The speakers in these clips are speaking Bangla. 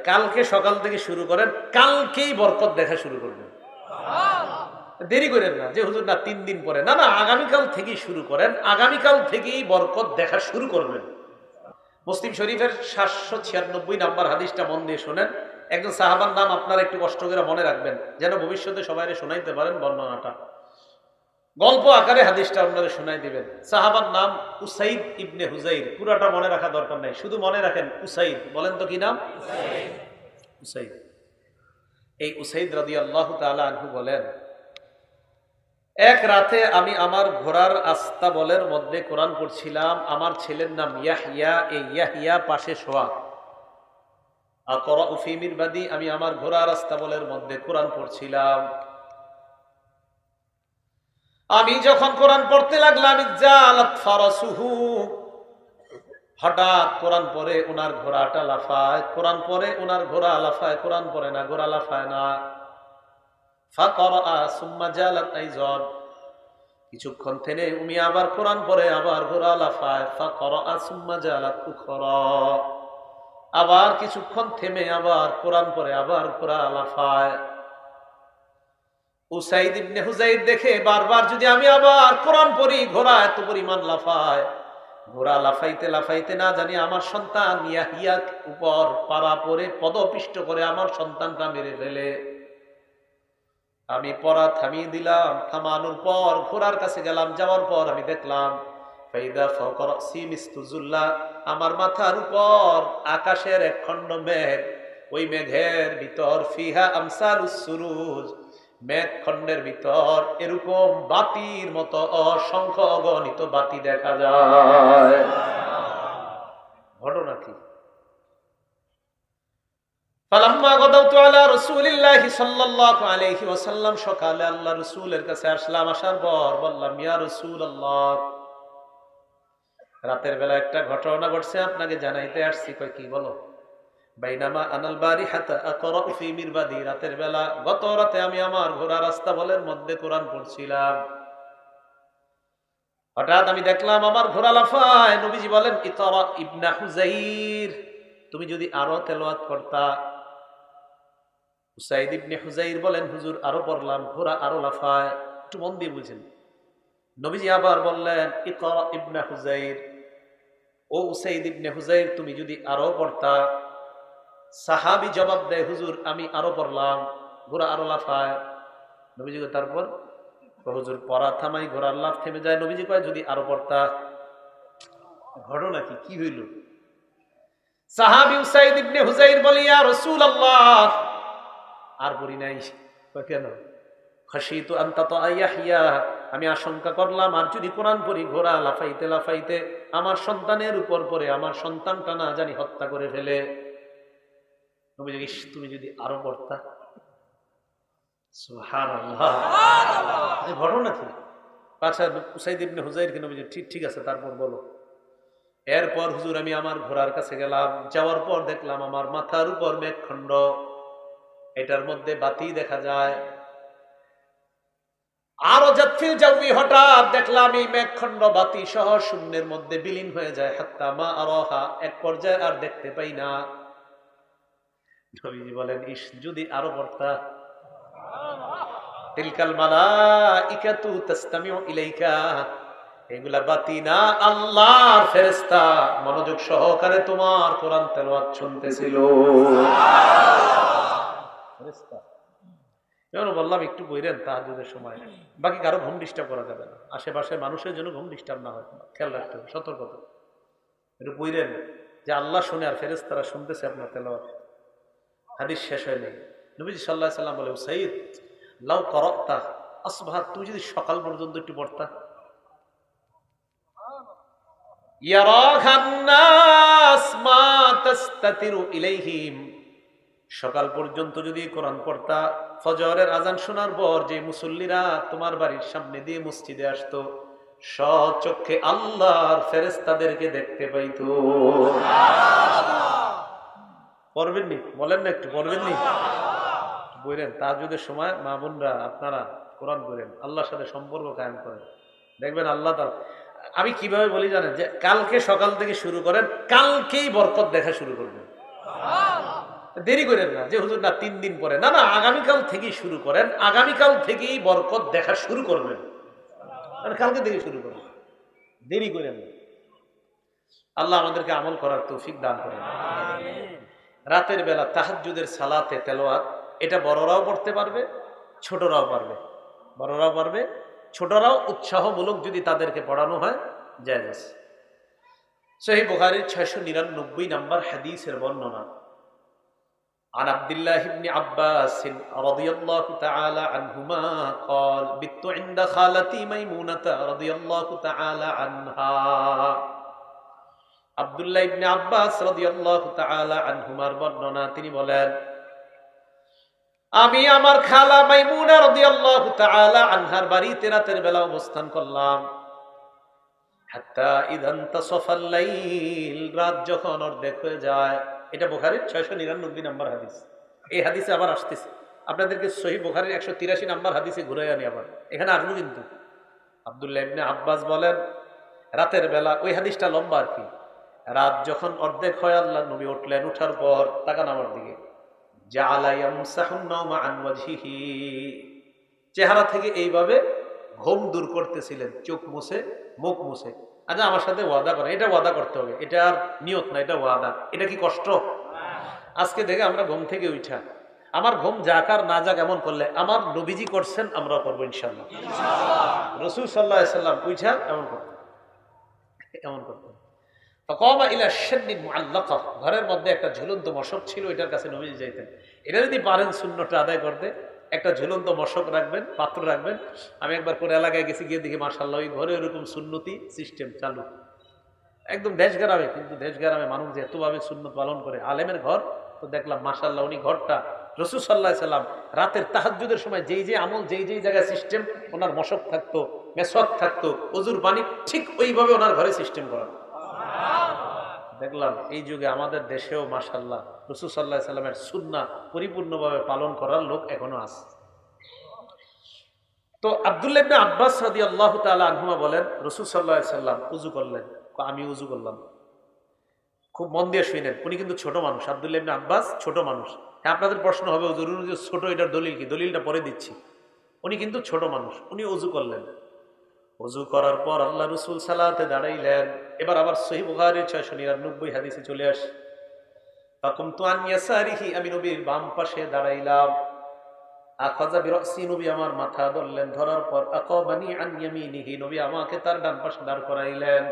কালকে সকাল থেকে শুরু করেন, কালকেই বরকত দেখা শুরু করবেন। দেরি করেন না যে হুজুর না 3 দিন পরে, না না, আগামীকাল থেকেই শুরু করেন, আগামীকাল থেকেই বরকত দেখা শুরু করবেন। মুসলিম শরীফের 796 নাম্বার হাদিসটা মন দিয়ে শোনেন। একজন সাহাবার নাম আপনারা একটু কষ্ট করে মনে রাখবেন, যেন ভবিষ্যতে সবাই শোনাইতে পারেন বর্ণনাটা। গল্প আকারে হাদিসটা আপনারা শোনাই দিবেন। সাহাবার নাম উসাইদ ইবনে হুজাইর। পুরাটা মনে রাখা দরকার নাই, শুধু মনে রাখেন উসাইদ। বলেন তো কি নাম? উসাইদ। এই উসাইদ রাদিয়াল্লাহু তাআলা আনহু বলেন, এক রাতে আমি আমার ঘোড়ার আস্তাবলের মধ্যে কোরআন পড়ছিলাম। আমার ছেলের নাম ইয়াহইয়া। এই ইয়াহইয়া পাশে শোয়া। আকরাউ ফি মিরবাদি, আমি আমার ঘোড়ার আস্তাবলের মধ্যে কোরআন পড়ছিলাম। আমি যখন কোরআন পড়তে লাগলাম, জালাত ফারাসুহু, হঠাৎ কোরআন পড়ে ওনার ঘোড়াটা লাফায়। কোরআন পড়ে ওনার ঘোড়া লাফায়, কোরআন পড়ে না, ঘোড়া লাফায় না। ফাকরা সুম্মা জালাত আইযান, কিছুক্ষণ থেমে উমি আবার কোরআন পড়ে, আবার ঘোড়া লাফায়। ফাকরা সুম্মা জালাত উখরা, আবার কিছুক্ষণ থেমে আবার কোরআন পড়ে, আবার ঘোড়া লাফায়। উসাইদ ইবনে হুজাইর দেখে বারবার যদি আমি আবার কোরআন পড়ি, ঘোড়া এত পরিমাণ লাফায়। ঘোড়া লাফাইতে লাফাইতে না জানি আমার সন্তান ইয়াহিয়ার উপর পাড়া পড়ে পদপিষ্ট করে আমার সন্তানটা মেরে ফেলে। আমি পড়া থামিয়ে দিলাম। থামানোর পর ঘোড়ার কাছে গেলাম। যাওয়ার পর আমি দেখলাম ফাইদা ফাওকা রাসি মিসতুজুল্লাহ, আমার মাথার উপর আকাশের এক খণ্ড মেঘ। ওই মেঘের ভিতর ফিহা আমসালুস সুরুজ, মেঘ খণ্ডের ভিতর এরকম বাতির মতো অসংখ্য অগণিত বাতি দেখা যায়। ঘটনা কি? ফালাম্মা গাদাউতু আলা রাসূলিল্লাহি সাল্লাল্লাহু আলাইহি ওয়াসাল্লাম, সকালে আল্লাহর রাসূলের কাছে আসলাম। আসার পর বললাম, ইয়া রাসূলুল্লাহ, রাতের বেলা একটা ঘটনা ঘটছে, আপনাকে জানাইতে আসছি। কই কি? বলো। বাইনামা আনাল বারিহাতা আকরাউ ফি মিরবাদি, রাতের বেলা, গত রাতে আমি আমার ঘোড়ার আস্তাবলের মধ্যে কোরআন পড়ছিলাম। হঠাৎ আমি দেখলাম আমার ঘোড়া লাফায়। নবীজি বলেন, ইকরা ইবনা হুজাইর, তুমি যদি আরো তেলাওয়াত করতা। উসাইদ ইবনে হুজাইর বলেন, হুজুর আরো পড়লাম, ঘোড়া আরো লাফায়। একটু মন দিয়ে বুঝেন। নবীজি আবার বললেন, ইকরা ইবনা হুজাইর, ও উসাইদ ইবনে হুজাইর, তুমি যদি আরো পড়তা। সাহাবী জবাব দেয়, হুজুর আমি আরো পড়লাম, ঘোড়া আরো লাফায়। নবীজি তারপর হুজুর পড়া থামাই, ঘোড়ার লাফ থেমে যায়। নবীজি কয়, যদি আরো পড়তা। ঘটনা কি? কি হইল? সাহাবী উসাইদ ইবনে হুজাইর বলে, ইয়া রাসূলুল্লাহ, আর পড়ি নাই। কেন? খাশিতু আন তাতা ইয়াহইয়া, আমি আশঙ্কা করলাম আর যদি কোরআন পড়ি, ঘোড়া লাফাইতে লাফাইতে আমার সন্তানের উপর পড়ে আমার সন্তানটা না জানি হত্যা করে ফেলে। নবীজি, তুমি যদি আরো পড়তা। সুবহানাল্লাহ। এই ঘটনা কি? আচ্ছা, উসাইদ ইবনে হুজাইরকে নবীজি, ঠিক আছে, তারপর বলো। এরপর হুজুর আমি আমার ঘোড়ার কাছে গেলাম। যাওয়ার পর দেখলাম আমার মাথার উপর মেঘখণ্ড, এটার মধ্যে বাতি দেখা যায়। আরো জাতফিল জাউই, হঠাৎ দেখলাম এই মেঘখণ্ড বাতি সহ শূন্যের মধ্যে বিলীন হয়ে যায়। হাত্তা মা আরাহা, এক পর্যায়ে আর দেখতে পাই না। নবীজি বলেন, ইস, যদি আরো পড়তা। তিলকাল মালাইকাতু তাসতামিউ ইলাইকা, এগুলা বাতি না, আল্লাহর ফেরেশতা মনোযোগ সহকারে তোমার কোরআন তেলাওয়াত শুনতেছিল। ফেরেশতা। যেমন বললাম, একটু বইরেন তাহাজ্জুদের সময়, বাকি কারো ঘুম ডিস্টার্ব করা যাবে না। আশেপাশে মানুষের জন্য ঘুম ডিস্টার্ব না হয়, খেয়াল রাখতে হবে, সতর্কতা। একটু বইরেন যে আল্লাহ শুনে আর ফেরেশতারা শুনতেছে আপনার তেলাওয়াত। হাদিস শেষ হয় নাই। নবীজি সাল্লাল্লাহু আলাইহি সাল্লাম বলে, সাইয়্যিদ লাউ করাতা আসবাহাত, তুমি যদি সকাল পর্যন্ত একটু পড়তা। ইয়ারাখান নাস মা তাস্তাতিরু ইলাইহিম, সকাল পর্যন্ত যদি কোরআন পড়তা, ফজরের আজান শোনার পর যে মুসল্লিরা তোমার বাড়ির সামনে দিয়ে মসজিদে আসতো, স্বচক্ষে আল্লাহর ফেরেশতাদেরকে দেখতে পাইতো। পড়বেননি? বলেন না, একটু পড়বেননি? বলেন, তাহাজ্জুদের সময় মা বোনরা আপনারা কোরআন পড়েন, আল্লাহর সাথে সম্পর্ক কায়েম করেন, দেখবেন আল্লাহ তাআলা। আমি কিভাবে বলি জানেন? যে কালকে সকাল থেকে শুরু করেন, কালকেই বরকত দেখা শুরু করবেন। দেরি করেন না যে হুজুর না 3 দিন পরে, না না, আগামীকাল থেকেই শুরু করেন, আগামীকাল থেকেই বরকত দেখা শুরু করবেন, মানে কালকে থেকে শুরু করবেন, দেরি করেন না। আল্লাহ আমাদেরকে আমল করার তৌফিক দান করেন। রাতের বেলা তাহাজ্জুদের সালাতে তেলাওয়াত, এটা বড়রাও পড়তে পারবে, ছোটরাও পারবে, বড়রাও পারবে, ছোটরাও উৎসাহমূলক যদি তাদেরকে পড়ানো হয় জায়েজ আছে। সহিহ বুখারীর 699 নম্বর হাদিসের বর্ণনা, عن عبد الله بن عباس رضي الله تعالى عنهما قال بت عند خالتي ميمونة رضي الله تعالى عنها। আব্দুল্লাহ ইবনে আব্বাস রাদিয়াল্লাহু তাআলা আনহুমার বর্ণনা, তিনি বলেন আমি আমার খালা মাইমুনা রাদিয়াল্লাহু তাআলা আনহার বাড়িতে রাতের বেলা অবস্থান করলাম। হাত্তা ইযান তাসাফাল লাইল, রাত যখন অর্ধেক হয়ে যায়। এটা বুখারীর 699 নম্বর হাদিস। এই হাদিসে আবার আসতেছে, আপনাদেরকে সহিহ বুখারীর 183 নম্বর হাদিসে ঘুরে আনি আবার, এখানে আসবো কিন্তু। আব্দুল্লাহ ইবনে আব্বাস বলেন রাতের বেলা, ওই হাদিসটা লম্বা আর কি, রাত যখন অর্ধেক হয় আল্লাহ নবী উঠলেন, উঠার পর তাকান আমার দিকে, জাআলা ইয়ামসাহুন নাওমা আন ওয়াজহিহি, চেহারা থেকে এইভাবে ঘুম দূর করতেছিলেন, চোখ মুছে, মুখ মুছে। আচ্ছা আমার সাথে ওয়াদা করেন, এটা ওয়াদা করতে হবে, এটা আর নিয়ত না, এটা ওয়াদা। এটা কি কষ্ট? আজকে দেখে আমরা ঘুম থেকে উঠা, আমার ঘুম যাক আর না যাক এমন করলে, আমার নবীজি করছেন আমরা করবো ইনশাআল্লাহ। রাসূল সাল্লাল্লাহু আলাইহি সাল্লাম উঠা এমন করতেন, এমন করতেন। ঘরের মধ্যে একটা ঝুলন্ত মশক ছিল, এটার কাছে নবীজি যাইতেন। এটা যদি পারেন শূন্যটা আদায় করতে, একটা ঝুলন্ত মশক রাখবেন, পাত্র রাখবেন। আমি একবার কোন এলাকায় গেছি, গিয়ে দেখি মাশাআল্লাহ ওই ঘরে এরকম সুন্নতি সিস্টেম চালু, একদম দেশ গ্রামে। কিন্তু দেশ গ্রামে মানুষ যে এতভাবে সুন্নত পালন করে, আলেমের ঘর তো দেখলাম মাশাআল্লাহ, উনি ঘরটা রাসূল সাল্লাল্লাহু আলাইহি সাল্লাম রাতের তাহাজ্জুদের সময় যেই যে আমল, যেই যেই জায়গায় সিস্টেম, ওনার মশক থাকতো, মেসওয়াক থাকতো, ওযুর পানি ঠিক ওইভাবে ওনার ঘরে সিস্টেম করা দেখলাম। এই যুগে আমাদের দেশেও মাশাআল্লাহ রাসূল সাল্লাল্লাহু আলাইহি সাল্লামের সুন্নাহ পরিপূর্ণভাবে পালন করার লোক এখনো আছে। তো আব্দুল্লাহ ইবনে আব্বাস রাদিয়াল্লাহু তাআলা আনহুমা বলেন রাসূল সাল্লাল্লাহু আলাইহি সাল্লাম ওযু করলেন, আমি ওযু করলাম। খুব মন দিয়ে শুনেন, উনি কিন্তু ছোট মানুষ, আব্দুল্লাহ ইবনে আব্বাস ছোট মানুষ। হ্যাঁ, আপনাদের প্রশ্ন হবে হুজুর যে ছোট, এটার দলিল কি? দলিলটা পরে দিচ্ছি। উনি কিন্তু ছোট মানুষ, উনি ওযু করলেন। ওযু করার পর আল্লাহ রাসূল সালাতে দাঁড়াইলেন। এবার আবার সহিহ বুখারীর 699 হাদিসে চলে আসে, ফাকুমতু আন ইয়াসারিহি, আমি নবীর বাম পাশে দাঁড়াইলাম। আখাযা বিরাসি, নবী আমার মাথা ধরলেন, ধরার পর আকাবানি আন ইয়ামিনিহি, নবী আমাকে তার ডান পাশে দাঁড় করাইলেন।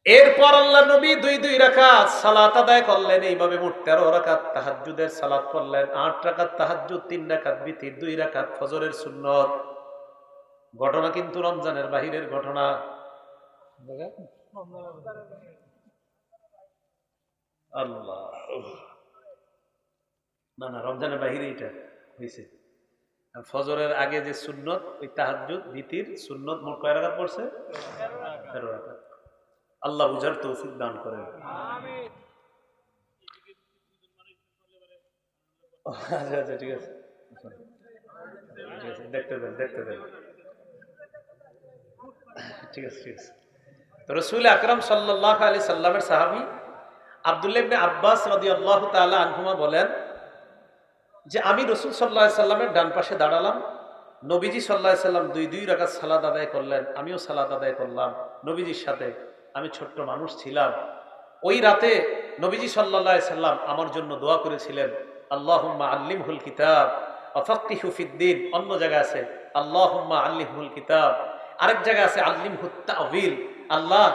এরপর আল্লাহ নবী 2 রাকাত সালাত আদায় করলেন। এইভাবে মোট 13 রাকাত তাহাজ্জুদের সালাত করলেন। 8 রাকাত তাহাজ্জুদ, 3 রাকাত বিতির, 2 রাকাত ফজরের সুন্নত। ঘটনা কিন্তু রমজানের বাহিরের ঘটনা। আল্লাহ, না না, রমজানের বাহিরে এটা হয়েছে। ফজরের আগে যে সুন্নত, ওই তাহাজ্জুদ বিতির সুন্নত মোট কয় রাকাত পড়ছে? 13 রাকাত। আল্লাহ বুঝার তৌফিক দান করেন। আচ্ছা আচ্ছা, ঠিক আছে, দেখতে দেন, দেখতে দেন, ঠিক আছে, ঠিক আছে। তো রাসূল আকরাম সাল্লাল্লাহু আলাইহি সাল্লামের সাহাবী আব্দুল্লাহ ইবনে আব্বাস রাদিয়াল্লাহু তাআলা আনহুমা বলেন যে আমি রাসূল সাল্লাল্লাহু আলাইহি সাল্লামের ডান পাশে দাঁড়ালাম। নবীজি সাল্লাল্লাহু আলাইহি সাল্লাম 2 রাকাত সালাত আদায় করলেন, আমিও সালাত আদায় করলাম নবীজির সাথে। আমি ছোট্ট মানুষ ছিলাম। ওই রাতে নবীজি সাল্লাল্লাহু আলাইহি সাল্লাম আমার জন্য দোয়া করেছিলেন, আল্লাহুম্মা আল্লিমহুল কিতাব ওয়া ফাক্কিহু ফিদ্দীন। অন্য জায়গায় আছে আল্লাহুম্মা আল্লিমহুল কিতাব, আরেক জায়গায় আছে আল্লিমহুত তাওয়িল। আল্লাহ,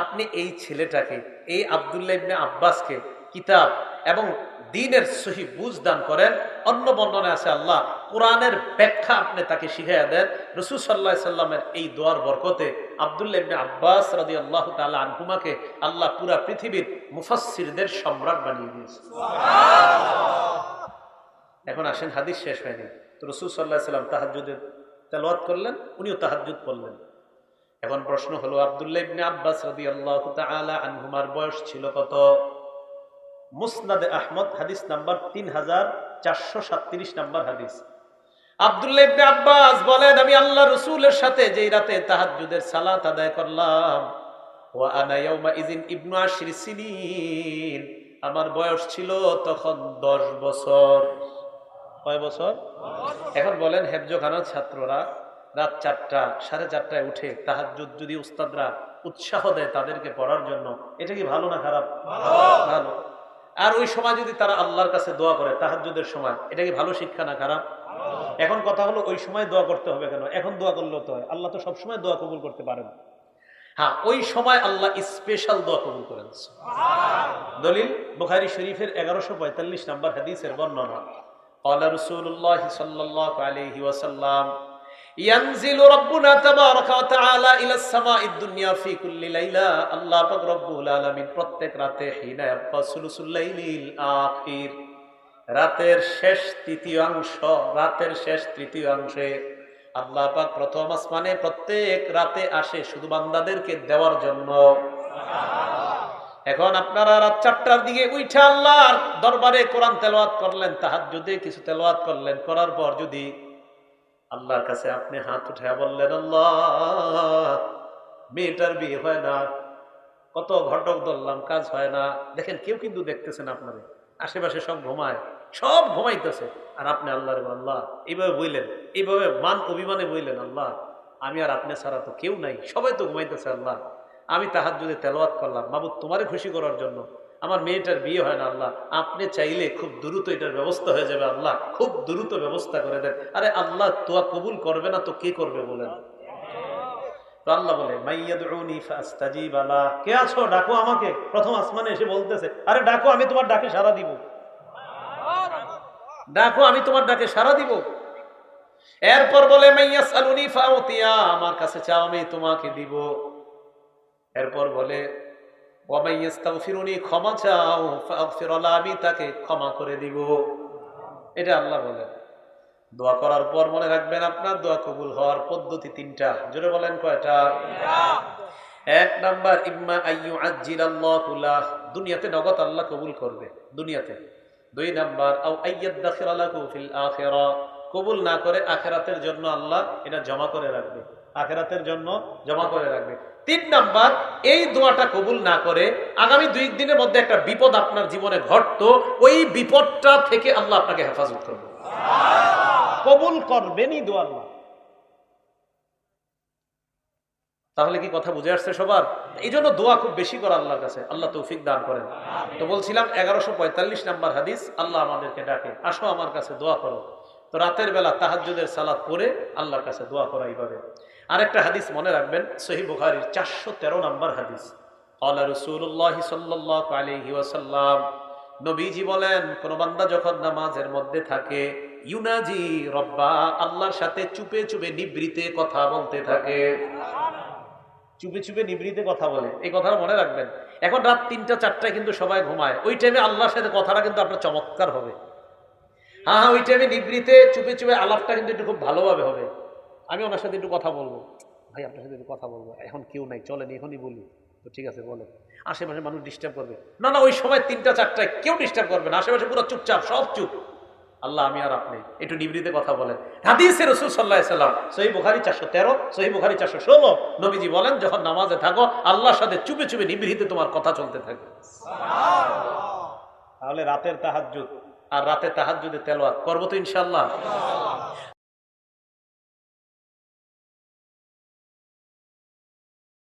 আপনি এই ছেলেটাকে, এই আব্দুল্লাহ ইবনে আব্বাসকে কিতাব এবং দ্বীনের সহি বুঝ দান করেন। অন্য বর্ণনায় আছে আল্লাহ কোরআনের ব্যাখ্যা আপনি তাকে শিখাইয়া দেন। রাসূল সাল্লাল্লাহু আলাইহি সাল্লামের এই দোয়ার বরকতে আব্দুল্লাহ ইবনে আব্বাস রাদিয়াল্লাহু তাআলা আনহুমাকে আল্লাহ পুরা পৃথিবীর মুফাসসিরদের সম্রাট বানিয়ে দিয়েছে। এখন আসেন, হাদিস শেষ হয়নি। তো রাসূল সাল্লাল্লাহু আলাইহি সাল্লাম তাহাজ্জুদের তেলাওয়াত করলেন, উনিও তাহাজ্জুদ পড়লেন। এখন প্রশ্ন হলো, আব্দুল্লাহ ইবনে আব্বাস রাদিয়াল্লাহু তাআলা আনহুমার বয়স ছিল কত? মুসনাদে আহমদ হাদিস নাম্বার 3437 নাম্বার হাদিস। আব্দুল্লাহ ইবনে আব্বাস বলেন, আমি আল্লাহ রাসূলের সাথে যেই রাতে তাহাজ্জুদের সালাত আদায় করলাম, ওয়া আনা ইয়াউমা ইযিন ইবনু 10 সিনিন, আমার বয়স ছিল তখন 10 বছর। কয় বছর? এখন বলেন হেফজখানার ছাত্ররা রাত 4টা 4:30টায় উঠে তাহাজ্জুদ যদি উস্তাদরা উৎসাহ দেয় তাদেরকে পড়ার জন্য, এটা কি ভালো না খারাপ? ভালো। আর ওই সময় যদি তারা আল্লাহর কাছে দোয়া করে তাহাজ্জুদের সময়, এটা কি ভালো শিক্ষা না খারাপ? এখন কথা হলো ওই সময় দোয়া করতে হবে কেন? এখন দোয়া করলেও তো হয়, আল্লাহ তো সবসময় দোয়া কবুল করতে পারেন। হ্যাঁ, ওই সময় আল্লাহ স্পেশাল দোয়া কবুল করেন। দলিল বুখারী শরীফের 1145 নম্বর হাদিসের বর্ণনা। قال رسول الله صلى الله عليه وسلم ينزل ربنا تبارك وتعالى الى السماء الدنيا في كل ليله। আল্লাহ পাক রব্বুল আলামিন প্রত্যেক রাতে হিনা ইয়াবকা সুলুসুল লাইলিল আখির, রাতের শেষ তৃতীয়াংশে আল্লাহ পাক প্রথম আসমানে প্রত্যেক রাতে আসে শুধু বান্দাদেরকে দেওয়ার জন্য। এখন আপনারা রাত 4টার দিকে উঠে আল্লাহর দরবারে কোরআন তেলাওয়াত করলেন, তাহাজ্জুদে কিছু তেলাওয়াত করলেন, করার পর যদি আল্লাহর কাছে আপনি হাত উঠায় বললেন, আল্লাহ মেয়েটার বিয়ে হয় না, কত ঘটক ধরলাম কাজ হয় না, দেখেন কেউ কিন্তু দেখতেছেন আপনারে, আশেপাশে সব ঘুমায়, সব ঘুমাইতেছে, আর আপনি আল্লাহর আল্লাহ এইভাবে বললেন, এইভাবে মান অভিমানে বললেন, আল্লাহ আমি আর আপনি ছাড়া তো কেউ নাই, সবাই তো ঘুমাইতেছে, আল্লাহ আমি তাহাজ্জুদে তেলাওয়াত করলাম মাবুদ তোমারে খুশি করার জন্য, আমার মেয়েটার বিয়ে হয় না, আল্লাহ আপনি চাইলে খুব দ্রুত এটার ব্যবস্থা হয়ে যাবে, আল্লাহ খুব দ্রুত ব্যবস্থা করে দেন। আরে আল্লাহ তোয়া কবুল করবে না তো কে করবে বলেন? তো আল্লাহ বলে মাইয়াদউনি ফাস্তাজিব লা, কে আছো ডাকো আমাকে। প্রথম আসমানে এসে বলতেছে, আরে ডাকো আমি তোমার ডাকে সাড়া দিব, ডাকো আমি তোমার ডাকে সাড়া দিব। এরপর বলে মাইয়াসআলুনি ফাউতিয়া, আমার কাছে চাও আমি তোমাকে দিব। এরপর বলে ওয়ামাইয়াস্তাগফিরুনি, ক্ষমা চাও ফাগফির লা, আমি তাকে ক্ষমা করে দিব। এটা আল্লাহ বলে। দোয়া করার পর মনে রাখবেন আপনার দোয়া কবুল হওয়ার পদ্ধতি 3টা। জোরে বলেন কয়টা? 1 নাম্বার ইম্মা আইয়ু আজ্জিলাল্লাহু লাহ, দুনিয়াতে নগদ আল্লাহ কবুল করবে দুনিয়াতে। 2 নাম্বার আও আইয়াদাখিরা লাহু ফিল আখিরাহ, কবুল না করে আখিরাতের জন্য আল্লাহ এটা জমা করে রাখবে, আখিরাতের জন্য জমা করে রাখবে। 3 নাম্বার, এই দোয়াটা কবুল না করে আগামী 2 দিনের মধ্যে একটা বিপদ আপনার জীবনে ঘটতো, ওই বিপদটা থেকে আল্লাহ আপনাকে হেফাজত করবে, কবুল করবেনই দোয়া আল্লাহ। তাহলে কি কথা বুঝে আসছে সবার? এই জন্য দোয়া খুব বেশি করা আল্লাহর কাছে, আল্লাহ তৌফিক দান করেন। তো বলছিলাম 1145 নাম্বার হাদিস, আল্লাহ আমাদেরকে ডাকে আসো আমার কাছে দোয়া করো। তো রাতের বেলা তাহাজ্জুদের সালাত পড়ে আল্লাহর কাছে দোয়া করা এইভাবে। আরেকটা হাদিস মনে রাখবেন, সহিহ বুখারীর 413 নাম্বার হাদিস। ক্বালা রাসূলুল্লাহ সাল্লাল্লাহু আলাইহি ওয়াসাল্লাম, নবীজি বলেন কোন বান্দা যখন নামাজের মধ্যে থাকে, ইউনাজি রব্বা, আল্লাহর সাথে চুপে চুপে নিভৃতে কথা বলতে থাকে, চুপে চুপে নিভৃতে কথা বলে, এই কথাটা মনে রাখবেন। এখন রাত 3টা 4টায় কিন্তু সবাই ঘুমায়, ওই টাইমে আল্লাহর সাথে কথাটা কিন্তু আপনার চমৎকার হবে। হ্যাঁ, ওই টাইমে নিভৃতে চুপে চুপে আলাপটা কিন্তু একটু খুব ভালোভাবে হবে। আমি ওনার সাথে একটু কথা বলবো, ভাই আপনার সাথে একটু কথা বলবো, এখন কেউ নাই, চলেন এখনই বলি। তো ঠিক আছে বলেন, আশেপাশে মানুষ ডিস্টার্ব করবে না, না ওই সময় 3টা 4টায় কেউ ডিস্টার্ব করবে না, আশেপাশে পুরো চুপচাপ, সব চুপ, আল্লাহ আমি আর আপনি একটু নিভৃতে কথা বলেন। হাদিসে রাসূল সাল্লাল্লাহু আলাইহি ওয়াসাল্লাম, সহিহ বুখারী 413, সহিহ বুখারী 416, নবীজি বলেন যখন নামাজে থাকো আল্লাহর সাথে চুপে চুপে নিভৃতে তোমার কথা চলতে থাকে। সুবহানাল্লাহ। তাহলে রাতের তাহাজ্জুদ আর রাতে তাহাজ্জুদে তেলাওয়াত করব তো ইনশাআল্লাহ।